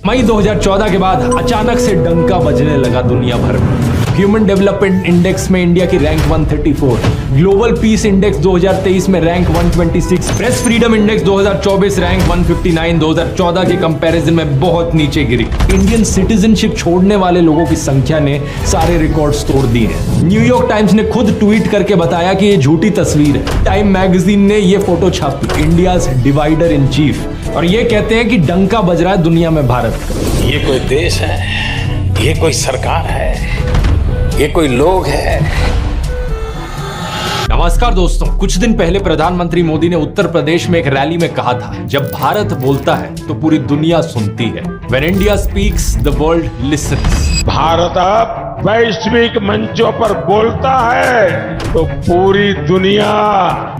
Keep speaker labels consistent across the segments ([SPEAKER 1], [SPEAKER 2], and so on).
[SPEAKER 1] मई 2014 के बाद अचानक से डंका बजने लगा दुनिया भर में। ह्यूमन डेवलपमेंट इंडेक्स में इंडिया की रैंक 134, ग्लोबल पीस इंडेक्स 2023 में rank 126, press freedom index 2024 rank 159 2014 के कंपैरिजन में बहुत नीचे गिरी। इंडियन सिटीजनशिप छोड़ने वाले लोगों की संख्या ने सारे रिकॉर्ड्स तोड़ दिए हैं। न्यूयॉर्क टाइम्स ने खुद ट्वीट करके बताया कि ये झूठी तस्वीर है। टाइम मैगजीन ने ये फोटो छापी, इंडियाज डिवाइडर इन चीफ, और ये कहते हैं कि डंका बज रहा है दुनिया में भारत का।
[SPEAKER 2] ये कोई देश है, ये कोई सरकार है, ये कोई लोग है।
[SPEAKER 1] नमस्कार दोस्तों, कुछ दिन पहले प्रधानमंत्री मोदी ने उत्तर प्रदेश में एक रैली में कहा था, जब भारत बोलता है तो पूरी दुनिया सुनती है। When India speaks, the world listens.
[SPEAKER 3] Bharat अब वैश्विक मंचों पर बोलता है तो पूरी दुनिया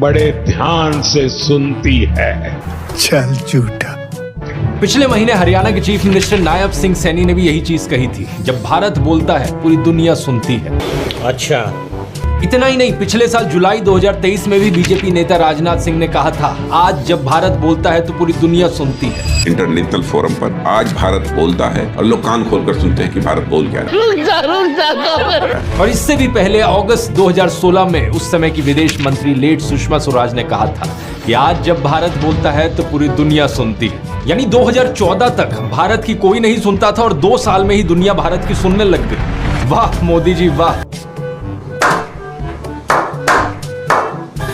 [SPEAKER 3] बड़े ध्यान से सुनती है।
[SPEAKER 4] चल झूठा।
[SPEAKER 1] पिछले महीने हरियाणा के चीफ मिनिस्टर नायब सिंह सैनी ने भी यही चीज कही थी, जब भारत बोलता है पूरी दुनिया सुनती है।
[SPEAKER 2] अच्छा,
[SPEAKER 1] इतना ही नहीं, पिछले साल जुलाई 2023 में भी बीजेपी नेता राजनाथ सिंह ने कहा था, आज जब भारत बोलता है तो पूरी दुनिया सुनती है।
[SPEAKER 5] इंटरनेशनल फोरम पर आज भारत बोलता है और लोग कान खोलकर सुनते हैं कि भारत बोल क्या रहा है।
[SPEAKER 1] और इससे भी पहले अगस्त 2016 में उस समय की विदेश मंत्री लेट सुषमा स्वराज ने कहा था कि आज जब भारत बोलता है तो पूरी दुनिया सुनती है। यानी 2014 तक भारत की कोई नहीं सुनता था और 2 साल में ही दुनिया भारत की सुनने लग गई। वाह मोदी जी वाह।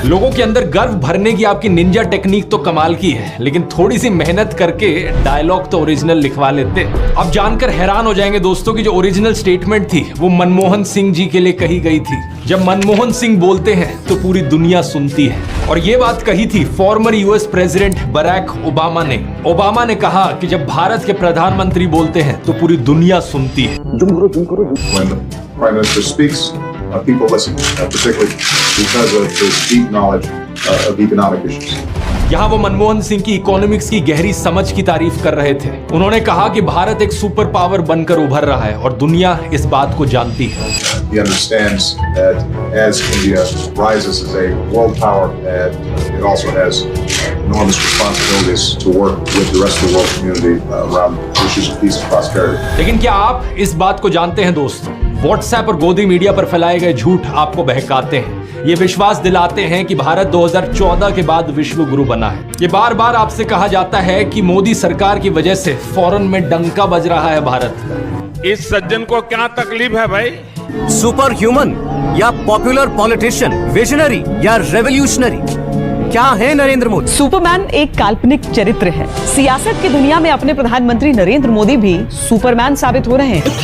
[SPEAKER 1] लोगों के अंदर गर्व भरने की आपकी निंजा टेक्निक तो कमाल की है, लेकिन थोड़ी सी मेहनत करके डायलॉग तो ओरिजिनल लिखवा लेते। अब जानकर हैरान हो जाएंगे दोस्तों कि जो ओरिजिनल स्टेटमेंट थी वो मनमोहन सिंह जी के लिए कही गई थी। जब मनमोहन सिंह बोलते हैं तो पूरी दुनिया सुनती है, और ये बात कही थी former US president Barack Obama ने। ओबामा ने कहा कि जब भारत के प्रधानमंत्री बोलते हैं तो पूरी दुनिया सुनती है।
[SPEAKER 6] When the Prime Minister speaks, people listen, particularly because of his deep knowledge of economic issues.
[SPEAKER 1] यहाँ वो मनमोहन सिंह की इकोनॉमिक्स की गहरी समझ की तारीफ कर रहे थे। उन्होंने कहा कि भारत एक सुपर पावर बनकर उभर रहा है और दुनिया इस बात को जानती है।
[SPEAKER 6] He understands that as India rises as a world power, it also has enormous responsibilities to work with the rest of the world community around issues of peace and prosperity.
[SPEAKER 1] लेकिन क्या आप इस बात को जानते हैं दोस्तों, व्हाट्सएप और गोदी मीडिया पर फैलाए गए झूठ आपको बहकाते हैं, ये विश्वास दिलाते हैं कि भारत 2014 के बाद विश्व गुरु बना है। ये बार बार आपसे कहा जाता है कि मोदी सरकार की वजह से फॉरेन में डंका बज रहा है भारत का।
[SPEAKER 3] इस सज्जन को क्या तकलीफ है भाई?
[SPEAKER 7] सुपर ह्यूमन या पॉपुलर पॉलिटिशियन, विजनरी या रेवोल्यूशनरी, क्या है नरेंद्र मोदी?
[SPEAKER 8] सुपरमैन एक काल्पनिक चरित्र है। सियासत की दुनिया में अपने प्रधानमंत्री नरेंद्र मोदी भी सुपरमैन साबित हो रहे हैं।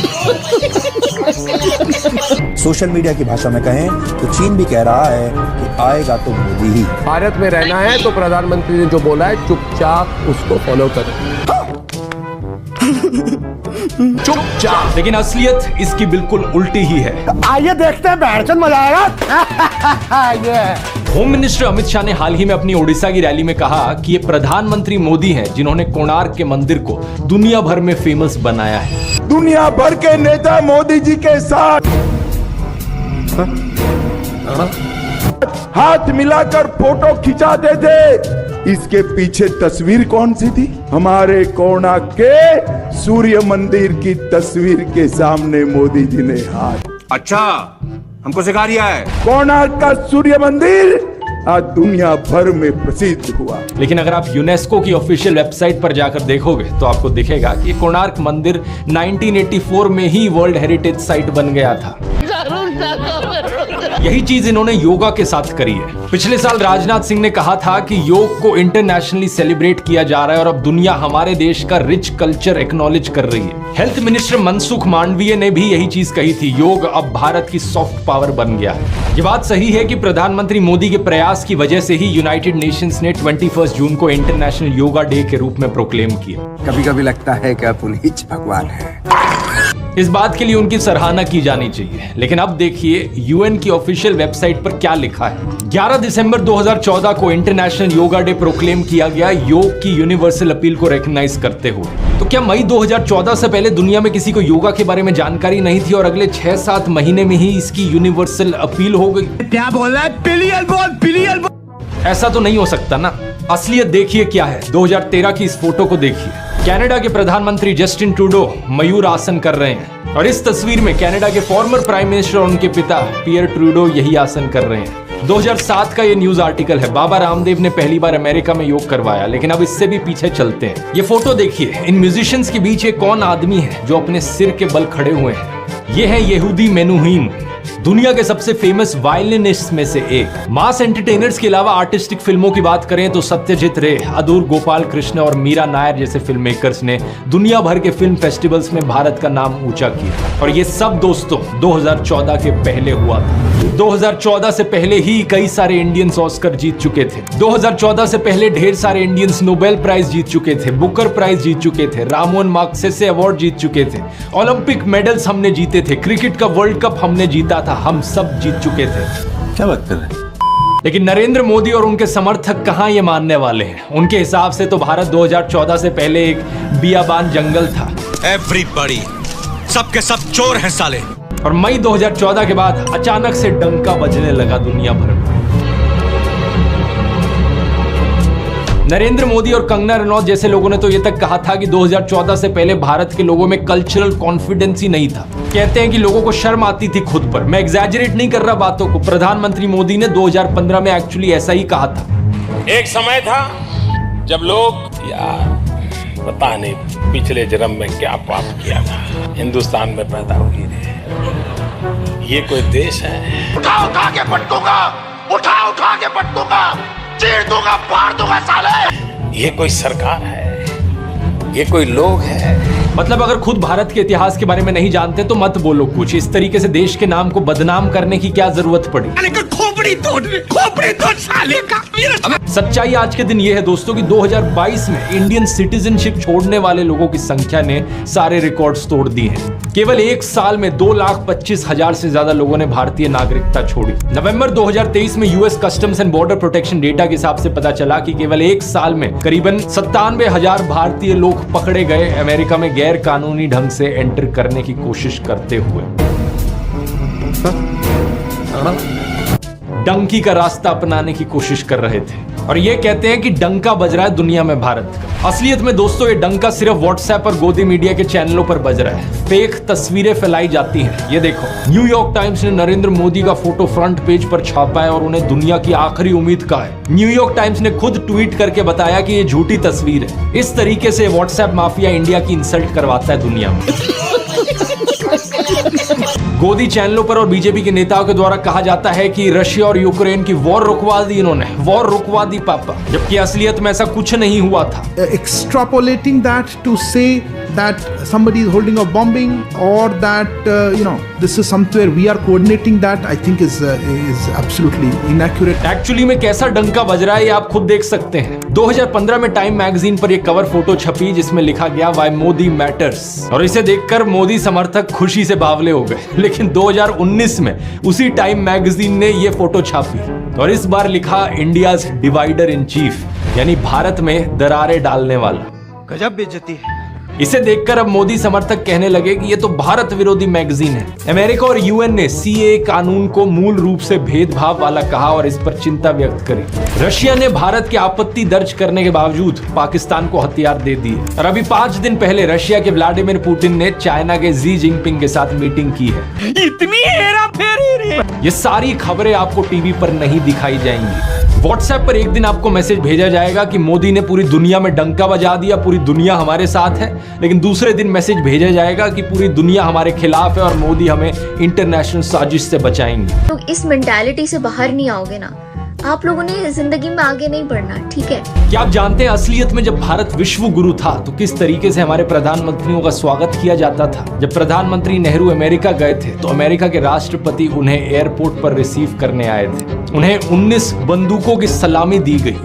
[SPEAKER 4] सोशल मीडिया की भाषा में कहें तो चीन भी कह रहा है कि आएगा तो मोदी ही।
[SPEAKER 9] भारत में रहना है तो प्रधानमंत्री ने जो बोला है चुपचाप उसको फॉलो करो।
[SPEAKER 1] चुपचाप। लेकिन असलियत इसकी बिल्कुल उल्टी ही है।
[SPEAKER 9] आइए देखते हैं, बैठकर मजा आएगा।
[SPEAKER 1] होम मिनिस्टर अमित शाह ने हाल ही में अपनी ओडिशा की रैली में कहा कि ये प्रधानमंत्री मोदी हैं जिन्होंने कोणार्क के मंदिर को दुनिया भर में फेमस बनाया है।
[SPEAKER 3] दुनिया भर के नेता मोदी जी के साथ हाथ मिलाकर फोटो खिंचाते थे। इसके पीछे तस्वीर कौन सी थी? हमारे कोणार्क के सूर्य मंदिर की तस्वीर के सामने मोदी जी ने हाथ।
[SPEAKER 4] अच्छा, हमको सिखा रिया है।
[SPEAKER 3] कोणार्क का सूर्य मंदिर आज दुनिया भर में प्रसिद्ध हुआ।
[SPEAKER 1] लेकिन अगर आप यूनेस्को की ऑफिशियल वेबसाइट पर जाकर देखोगे तो आपको दिखेगा कि कोणार्क मंदिर 1984 में ही वर्ल्ड हेरिटेज साइट बन गया था। यही चीज इन्होंने योगा के साथ करी है। पिछले साल राजनाथ सिंह ने कहा था कि योग को इंटरनेशनली सेलिब्रेट किया जा रहा है और अब दुनिया हमारे देश का रिच कल्चर एक्नॉलेज कर रही है। हेल्थ मिनिस्टर मनसुख मांडविया ने भी यही चीज कही थी, योग अब भारत की सॉफ्ट पावर बन गया है। ये बात सही है कि प्रधानमंत्री मोदी के प्रयास की वजह से ही यूनाइटेड नेशंस ने 21 जून को इंटरनेशनल योगा डे के रूप में प्रोक्लेम किया।
[SPEAKER 4] कभी कभी लगता है कि आप उन्हीं भगवान हैं।
[SPEAKER 1] इस बात के लिए उनकी सराहना की जानी चाहिए। लेकिन अब देखिए यूएन की ऑफिशियल वेबसाइट पर क्या लिखा है। 11 दिसंबर 2014 को इंटरनेशनल योगा डे प्रोक्लेम किया गया, योग की यूनिवर्सल अपील को रिकॉग्नाइज करते हुए। तो क्या मई 2014 से पहले दुनिया में किसी को योगा के बारे में जानकारी नहीं थी और अगले 6-7 महीने में ही इसकी यूनिवर्सल अपील हो गई?
[SPEAKER 9] क्या बोल रहा है? बिलियन बोल।
[SPEAKER 1] ऐसा तो नहीं हो सकता ना। असलियत देखिए क्या है। 2013 की इस फोटो को देखिए। कनाडा के प्रधानमंत्री जस्टिन ट्रूडो मयूर आसन कर रहे हैं और इस तस्वीर में कनाडा के फॉर्मर प्राइम मिनिस्टर और उनके पिता पियर ट्रूडो यही आसन कर रहे हैं। 2007 का ये न्यूज आर्टिकल है। बाबा रामदेव ने पहली बार अमेरिका में योग करवाया, लेकिन अब इससे भी पीछे चलते हैं। ये फोटो देखिए, इन म्यूजिशियंस के बीच एक कौन आदमी है जो अपने सिर के बल खड़े हुए हैं। ये है यहूदी मेनुहीन, दुनिया के सबसे फेमस वायलिनिस्ट में से एक। मास एंटरटेनर्स के अलावा आर्टिस्टिक फिल्मों की बात करें तो सत्यजीत रे, अदूर गोपाल कृष्ण और मीरा नायर जैसे फिल्म मेकर्स ने दुनिया भर के फिल्म फेस्टिवल्स में भारत का नाम ऊंचा किया। और ये सब दोस्तों 2014 के पहले हुआ था। 2014 से पहले ही कई सारे इंडियंस ऑस्कर जीत चुके थे। 2014 से पहले ढेर सारे इंडियंस नोबेल प्राइज जीत चुके थे, बुकर प्राइज जीत चुके थे, रामोन माग्सेसे अवार्ड जीत चुके थे, ओलंपिक मेडल्स हमने जीते थे, क्रिकेट का वर्ल्ड कप हमने जीता था, हम सब जीत चुके थे।
[SPEAKER 4] क्या बात कर रहे हैं?
[SPEAKER 1] लेकिन नरेंद्र मोदी और उनके समर्थक कहां ये मानने वाले हैं। उनके हिसाब से तो भारत 2014 से पहले एक बियाबान जंगल था।
[SPEAKER 7] एवरीबॉडी, सबके सब चोर हैं साले।
[SPEAKER 1] और मई 2014 के बाद अचानक से डंका बजने लगा दुनिया भर में। नरेंद्र मोदी और कंगना रनौत जैसे लोगों ने तो ये तक कहा था कि 2014 से पहले भारत के लोगों में कल्चरल कॉन्फिडेंस ही नहीं था। कहते हैं कि लोगों को शर्म आती थी खुद पर। मैं एग्जैजरेट नहीं कर रहा बातों को। प्रधानमंत्री मोदी ने 2015 में एक्चुअली ऐसा ही कहा था।
[SPEAKER 2] एक समय था जब लोग, यार पता नहीं पिछले जन्म में क्या पाप किया था, हिंदुस्तान में पैदा हुई थे। ये कोई देश है?
[SPEAKER 3] उठा उठा के पटकूंगा, उठा उठा के पटकूंगा, चीर दूंगा, फाड़ दूंगा साले।
[SPEAKER 2] ये कोई सरकार है? ये कोई लोग है?
[SPEAKER 1] मतलब अगर खुद भारत के इतिहास के बारे में नहीं जानते तो मत बोलो कुछ। इस तरीके से देश के नाम को बदनाम करने की क्या जरूरत पड़ी?
[SPEAKER 2] खोपड़ी तोड़ साले का।
[SPEAKER 1] सच्चाई आज के दिन ये है दोस्तों कि 2022 में इंडियन सिटीजनशिप छोड़ने वाले लोगों की संख्या ने सारे रिकॉर्ड्स तोड़ दिए हैं। केवल एक साल में 2,25,000 से ज्यादा लोगों ने भारतीय नागरिकता छोड़ी। नवंबर 2023 में US customs and border protection data के हिसाब से पता चला कि केवल एक साल में करीबन 97,000 भारतीय लोग पकड़े गए अमेरिका में गैर कानूनी ढंग से एंटर करने की कोशिश करते हुए। डंकी का रास्ता अपनाने की कोशिश कर रहे थे और ये कहते हैं कि डंका बज रहा है दुनिया में भारत का। असलियत में दोस्तों ये डंका सिर्फ व्हाट्सएप और गोदी मीडिया के चैनलों पर बज रहा है। फेक तस्वीरें फैलाई जाती हैं। ये देखो, न्यूयॉर्क टाइम्स ने नरेंद्र मोदी का फोटो फ्रंट पेज पर छापा है और उन्हें दुनिया की आखिरी उम्मीद कहा है। न्यूयॉर्क टाइम्स ने खुद ट्वीट करके बताया कि ये झूठी तस्वीर है। इस तरीके से व्हाट्सएप माफिया इंडिया की इंसल्ट करवाता है दुनिया में। गोदी चैनलों पर और बीजेपी के नेताओं के द्वारा कहा जाता है कि रशिया और यूक्रेन की वॉर रुकवा दी इन्होंने, वॉर रुकवा दी पापा, जबकि असलियत में ऐसा कुछ नहीं हुआ था।
[SPEAKER 10] Extrapolating that to say that somebody is holding a bombing or that this is somewhere we are coordinating that, I think is absolutely inaccurate.
[SPEAKER 1] Actually में कैसा डंका बज रहा है ये आप खुद देख सकते हैं। 2015 में टाइम मैगजीन पर एक कवर फोटो छपी जिसमें लिखा गया "Why Modi Matters" और इसे देखकर मोदी समर्थक खुशी से बावले हो गए। लेकिन 2019 में उसी टाइम मैगजीन ने ये फोटो छापी और इस बार लिखा "इंडियाज डिवाइडर इन चीफ", यानी भारत में दरारें डालने वाला।
[SPEAKER 7] गजब बेइज्जती है।
[SPEAKER 1] इसे देखकर अब मोदी समर्थक कहने लगे कि ये तो भारत विरोधी मैगजीन है। अमेरिका और यूएन ने सीए कानून को मूल रूप से भेदभाव वाला कहा और इस पर चिंता व्यक्त करी। रशिया ने भारत की आपत्ति दर्ज करने के बावजूद पाकिस्तान को हथियार दे दिए और अभी 5 दिन पहले रशिया के व्लादिमीर पुतिन ने चाइना के जी जिनपिंग के साथ मीटिंग की है।
[SPEAKER 7] इतनी हेराफेरी रे।
[SPEAKER 1] ये सारी खबरें आपको टीवी पर नहीं दिखाई जाएंगी। व्हाट्सएप पर एक दिन आपको मैसेज भेजा जाएगा कि मोदी ने पूरी दुनिया में डंका बजा दिया, पूरी दुनिया हमारे साथ है, लेकिन दूसरे दिन मैसेज भेजा जाएगा कि पूरी दुनिया हमारे खिलाफ है और मोदी हमें इंटरनेशनल साजिश से बचाएंगे।
[SPEAKER 11] तो इस मेंटालिटी से बाहर नहीं आओगे ना, आप लोगों ने जिंदगी में आगे नहीं बढ़ना, ठीक है?
[SPEAKER 1] क्या आप जानते हैं असलियत में जब भारत विश्व गुरु था तो किस तरीके से हमारे प्रधानमंत्रियों का स्वागत किया जाता था? जब प्रधानमंत्री नेहरू अमेरिका गए थे तो अमेरिका के राष्ट्रपति उन्हें एयरपोर्ट पर रिसीव करने आए थे। उन्हें 19 बंदूकों की सलामी दी गई।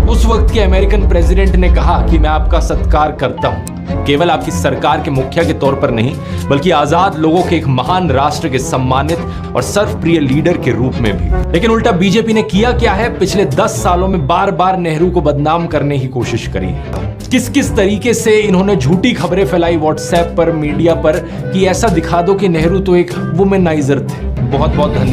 [SPEAKER 1] उस वक्त के अमेरिकन प्रेसिडेंट ने कहा कि मैं आपका सत्कार करता हूं, केवल आपकी सरकार के मुखिया के तौर पर नहीं बल्कि आजाद लोगों के एक महान राष्ट्र के सम्मानित और सर्वप्रिय लीडर के रूप में भी। लेकिन उल्टा बीजेपी ने किया क्या है? पिछले 10 सालों में बार बार नेहरू को बदनाम करने की कोशिश करी है। किस किस तरीके से इन्होंने झूठी खबरें फैलाई व्हाट्सएप पर, मीडिया पर कि ऐसा दिखा दो कि नेहरू तो एक वुमेनाइजर थे। बहुत बहुत धन्यवाद।